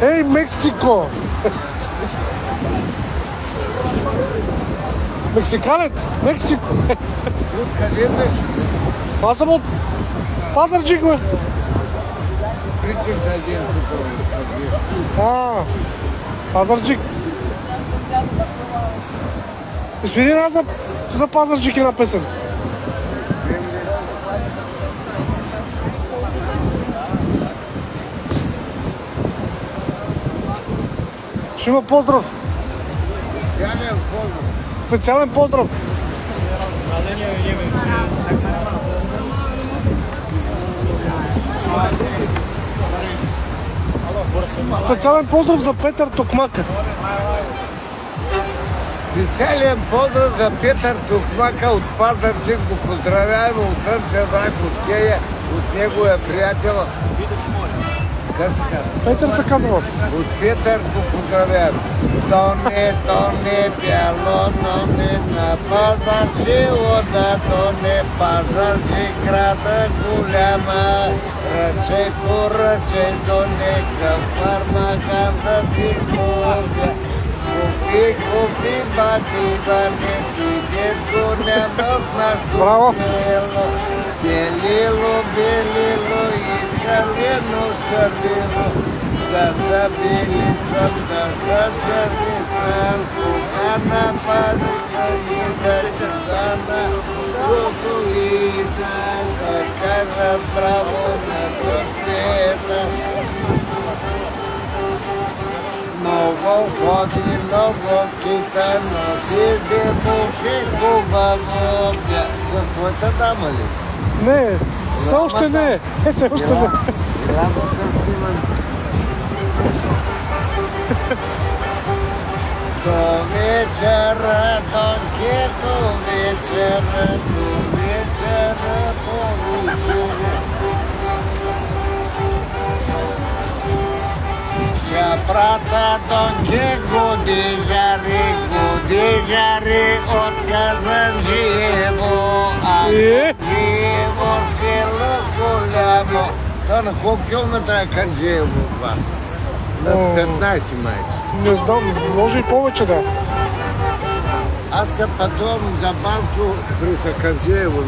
Ей, Мексико! Мексиканец! Мексико! Къде беше? Аз съм от Пазарджик, бе! Причаш за един Пазарджик! Свири нас за Пазарджик една песен. Ще има поздрав. Специален поздрав. Специален поздрав. Специален поздрав за Петър Токмака. Специален поздрав за Петър Токмака от Пазарджик. Го поздравяваме от Сърце враг от Кея, от неговия приятел. Как се казва? Петър се казва. От Петър го поздравяваме. Тоне, бяло, тоне, на Пазарджик, вода, тоне, Пазарджик, града голяма. Ръче по ръче, тоне, към фармаката ти мога. Купи, бати, ти детко няма в нашото тело. Белило и червено, да забили съм, да зачерви съм, кога нападиха и да честана, тук и да кажа браво на дъщета. Много ходи, много кита, носи демуши хубаво. Какво дама ли? Не, все още не. Все още не. Рано се снимам. До вечера, донке, до вечера получили. Брата донке, годи жари от Казанджиево, а Казанджиево село голямо. Това на колко километра е Казанджиево от вас? На 15 майче. Не знам, може и повече да. Аз като пътувам за Банско при Казанджиево.